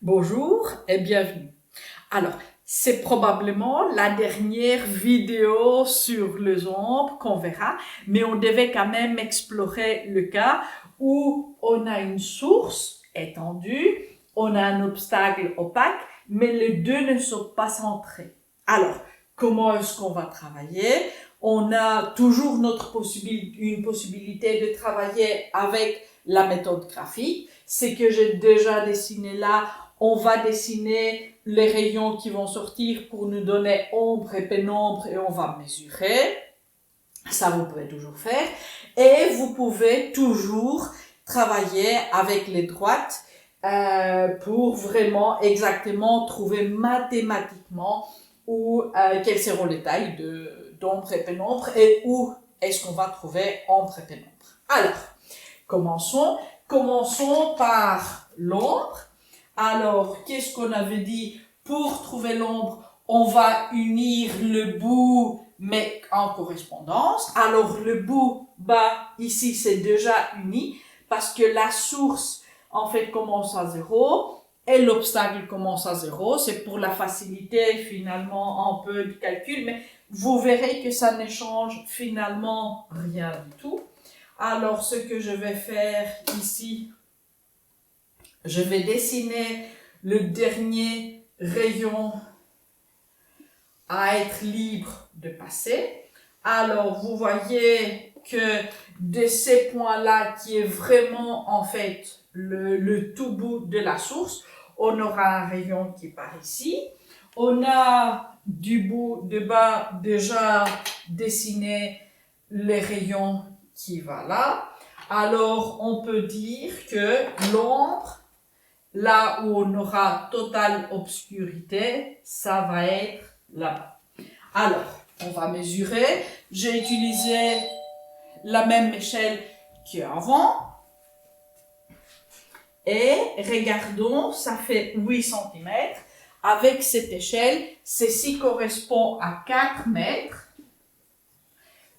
Bonjour et bienvenue. Alors, c'est probablement la dernière vidéo sur les ombres qu'on verra, mais on devait quand même explorer le cas où on a une source étendue, on a un obstacle opaque, mais les deux ne sont pas centrés. Alors, comment est-ce qu'on va travailler? On a toujours une possibilité de travailler avec la méthode graphique. C'est que j'ai déjà dessiné là. On va dessiner les rayons qui vont sortir pour nous donner ombre et pénombre et on va mesurer. Ça, vous pouvez toujours faire. Et vous pouvez toujours travailler avec les droites pour vraiment exactement trouver mathématiquement quelles seront les tailles d'ombre et pénombre et où est-ce qu'on va trouver ombre et pénombre. Alors, commençons par l'ombre. Alors, qu'est-ce qu'on avait dit? Pour trouver l'ombre, on va unir le bout, mais en correspondance. Alors, le bout bas, ici, c'est déjà uni, parce que la source, en fait, commence à 0, et l'obstacle commence à 0. C'est pour la facilité, finalement, un peu du calcul, mais vous verrez que ça ne change finalement rien du tout. Alors, ce que je vais faire ici, je vais dessiner le dernier rayon à être libre de passer. Alors, vous voyez que de ces points-là, qui est vraiment en fait le tout bout de la source, on aura un rayon qui part ici. On a du bout de bas déjà dessiné les rayons qui va là. Alors, on peut dire que l'ombre, là où on aura totale obscurité, ça va être là-bas. Alors, on va mesurer. J'ai utilisé la même échelle qu'avant. Et regardons, ça fait 8 cm. Avec cette échelle, ceci correspond à 4 mètres,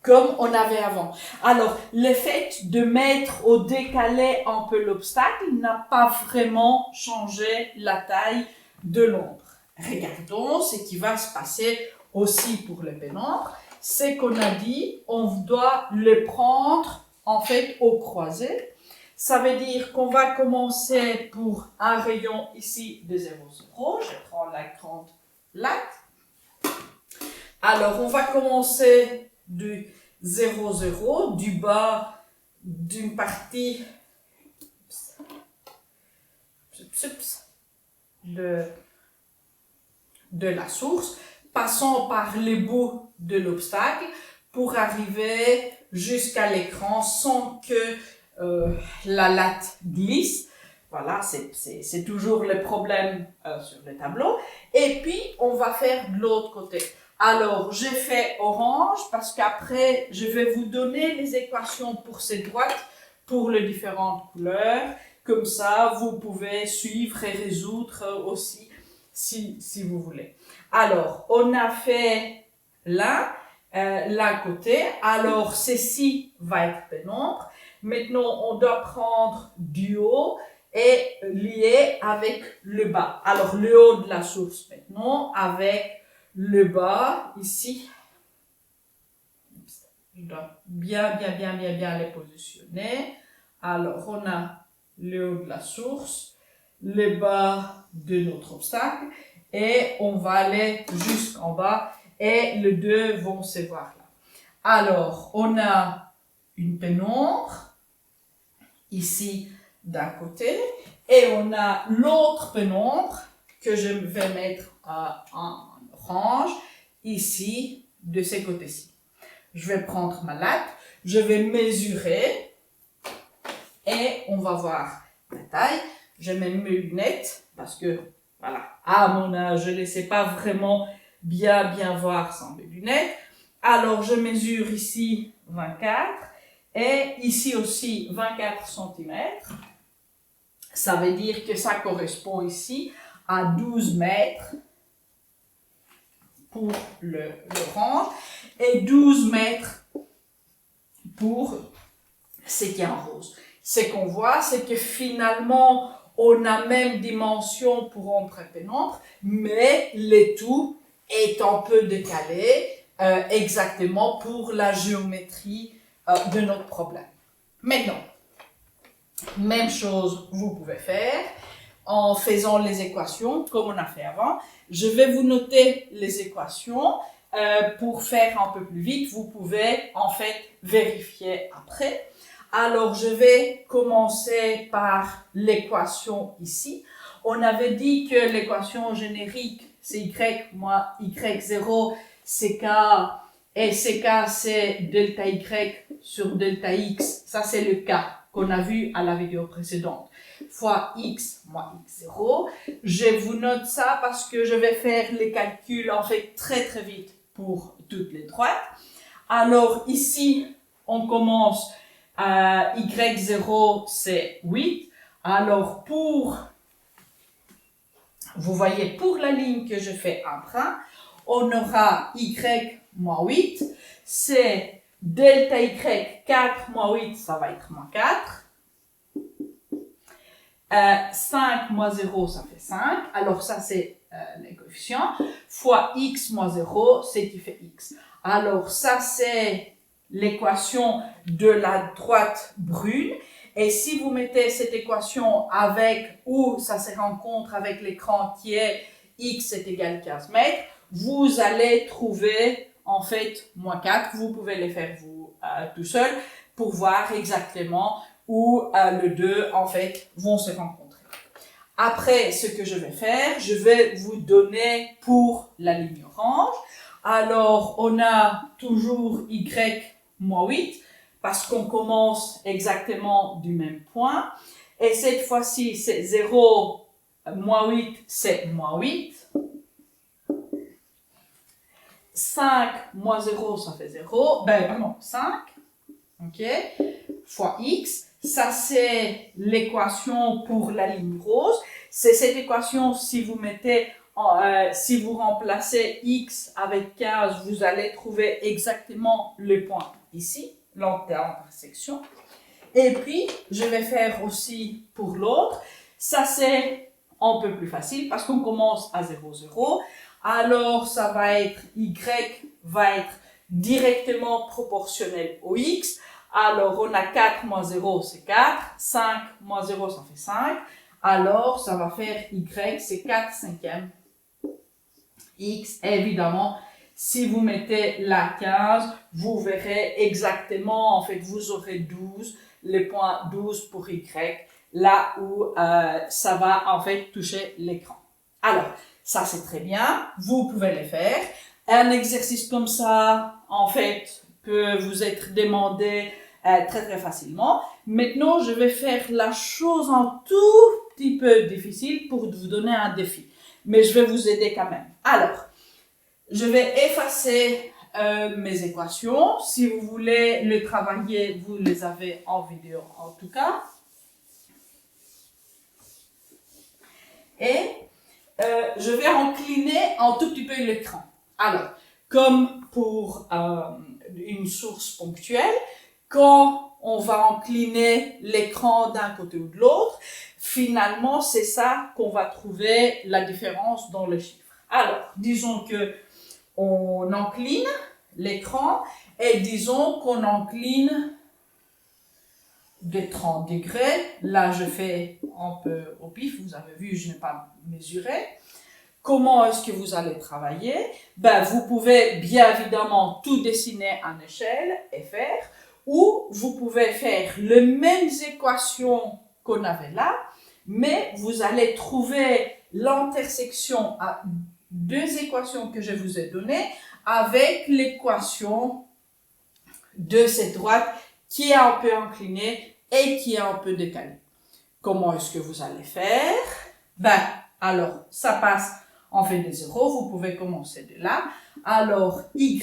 comme on avait avant. Alors, le fait de mettre ou décaler un peu l'obstacle n'a pas vraiment changé la taille de l'ombre. Regardons ce qui va se passer aussi pour le pénombre. C'est qu'on a dit, on doit le prendre en fait au croisé. Ça veut dire qu'on va commencer pour un rayon ici de 0,0. Je prends la grande latte. Alors, on va commencer du 0,0, du bas d'une partie de la source, passant par les bouts de l'obstacle pour arriver jusqu'à l'écran sans que la latte glisse. Voilà, c'est toujours le problème sur le tableau. Et puis, on va faire de l'autre côté. Alors, j'ai fait orange parce qu'après, je vais vous donner les équations pour ces droites pour les différentes couleurs. Comme ça, vous pouvez suivre et résoudre aussi si vous voulez. Alors, on a fait là, l'un côté. Alors, ceci va être pénombre. Maintenant, on doit prendre du haut et lier avec le bas. Alors, le haut de la source maintenant avec le bas ici. Je dois bien les positionner. Alors, on a le haut de la source, le bas de notre obstacle et on va aller jusqu'en bas et les deux vont se voir là. Alors, on a une pénombre ici d'un côté et on a l'autre pénombre que je vais mettre en orange ici de ces côtés-ci. Je vais prendre ma latte, je vais mesurer et on va voir la taille. Je mets mes lunettes parce que, voilà, à mon âge, je ne sais pas vraiment bien voir sans mes lunettes. Alors, je mesure ici 24 et ici aussi 24 cm. Ça veut dire que ça correspond ici à 12 mètres pour l'orange et 12 mètres pour ce qui est en rose. Ce qu'on voit, c'est que finalement, on a même dimension pour ombre et pénombre, mais le tout est un peu décalé exactement pour la géométrie de notre problème. Maintenant, même chose vous pouvez faire en faisant les équations comme on a fait avant. Je vais vous noter les équations pour faire un peu plus vite. Vous pouvez en fait vérifier après. Alors, je vais commencer par l'équation ici. On avait dit que l'équation générique, c'est y moins y0, c'est k, et ck, c'est delta y sur delta x. Ça, c'est le cas qu'on a vu à la vidéo précédente. Fois x moins x0. Je vous note ça parce que je vais faire les calculs en fait très très vite pour toutes les droites. Alors, ici, on commence y0, c'est 8. Alors, vous voyez, pour la ligne que je fais emprunt, on aura y moins 8. C'est delta y 4 moins 8, ça va être moins 4. 5 moins 0, ça fait 5. Alors, ça, c'est les coefficients. Fois x moins 0, c'est qui fait x. Alors, ça, c'est l'équation de la droite brune. Et si vous mettez cette équation avec, ou ça se rencontre avec l'écran qui est x est égal à 15 mètres, vous allez trouver en fait moins 4. Vous pouvez les faire vous tout seul pour voir exactement où les deux en fait vont se rencontrer. Après, ce que je vais faire, je vais vous donner pour la ligne orange. Alors, on a toujours y moins 8 parce qu'on commence exactement du même point. Et cette fois-ci, c'est 0 moins 8, c'est moins 8. 5 moins 0, ça fait 0. Pardon, 5. OK. Fois x. Ça, c'est l'équation pour la ligne rose. C'est cette équation, si vous mettez, si vous remplacez x avec 15, vous allez trouver exactement le point ici, l'intersection. Et puis, je vais faire aussi pour l'autre. Ça, c'est un peu plus facile parce qu'on commence à 0, 0. Alors, ça va être y va être directement proportionnel au x. Alors, on a 4 moins 0, c'est 4. 5 moins 0, ça fait 5. Alors, ça va faire y, c'est 4 cinquièmes x. Évidemment, si vous mettez la 15, vous verrez exactement, en fait, vous aurez 12, le point 12 pour y, là où ça va, en fait, toucher l'écran. Alors, ça, c'est très bien. Vous pouvez le faire. Un exercice comme ça, en fait, peut vous être demandé très, très facilement. Maintenant, je vais faire la chose un tout petit peu difficile pour vous donner un défi. Mais je vais vous aider quand même. Alors, je vais effacer mes équations. Si vous voulez les travailler, vous les avez en vidéo en tout cas. Et je vais incliner un tout petit peu l'écran. Alors, comme pour une source ponctuelle, quand on va incliner l'écran d'un côté ou de l'autre, finalement, c'est ça qu'on va trouver la différence dans le chiffre. Alors, disons que on incline l'écran et disons qu'on incline de 30 degrés. Là, je fais un peu au pif, vous avez vu, je n'ai pas mesuré. Comment est-ce que vous allez travailler? Vous pouvez bien évidemment tout dessiner en échelle et faire, ou vous pouvez faire les mêmes équations qu'on avait là, mais vous allez trouver l'intersection à deux équations que je vous ai données avec l'équation de cette droite qui est un peu inclinée et qui est un peu décalée. Comment est-ce que vous allez faire? Alors, ça passe en fait des zéros, vous pouvez commencer de là. Alors, y,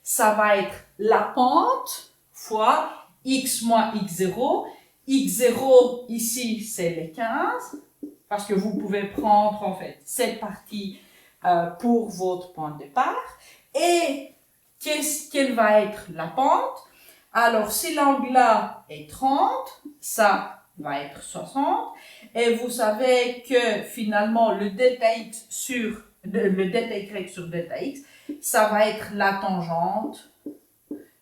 ça va être la pente fois x moins x0. x0, ici, c'est les 15, parce que vous pouvez prendre en fait cette partie pour votre point de départ. Et quelle va être la pente? Alors, si l'angle là est 30, ça, va être 60. Et vous savez que finalement, le delta x sur le delta y sur delta x, ça va être la tangente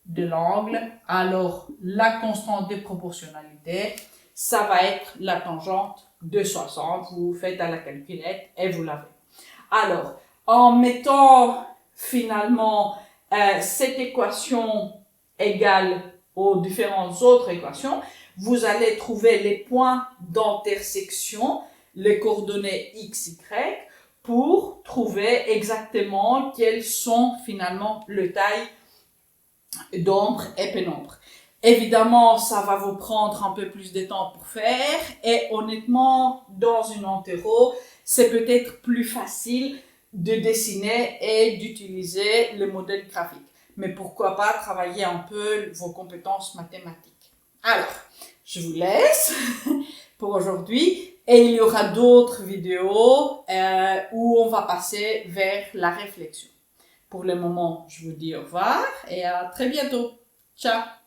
de l'angle. Alors, la constante de proportionnalité, ça va être la tangente de 60. Vous faites à la calculette et vous l'avez. Alors, en mettant finalement cette équation égale aux différentes autres équations, vous allez trouver les points d'intersection, les coordonnées x, y, pour trouver exactement quelles sont finalement le taille d'ombre et pénombre. Évidemment, ça va vous prendre un peu plus de temps pour faire et honnêtement, dans une entéro, c'est peut-être plus facile de dessiner et d'utiliser le modèle graphique. Mais pourquoi pas travailler un peu vos compétences mathématiques. Alors, je vous laisse pour aujourd'hui et il y aura d'autres vidéos où on va passer vers la réflexion. Pour le moment, je vous dis au revoir et à très bientôt. Ciao!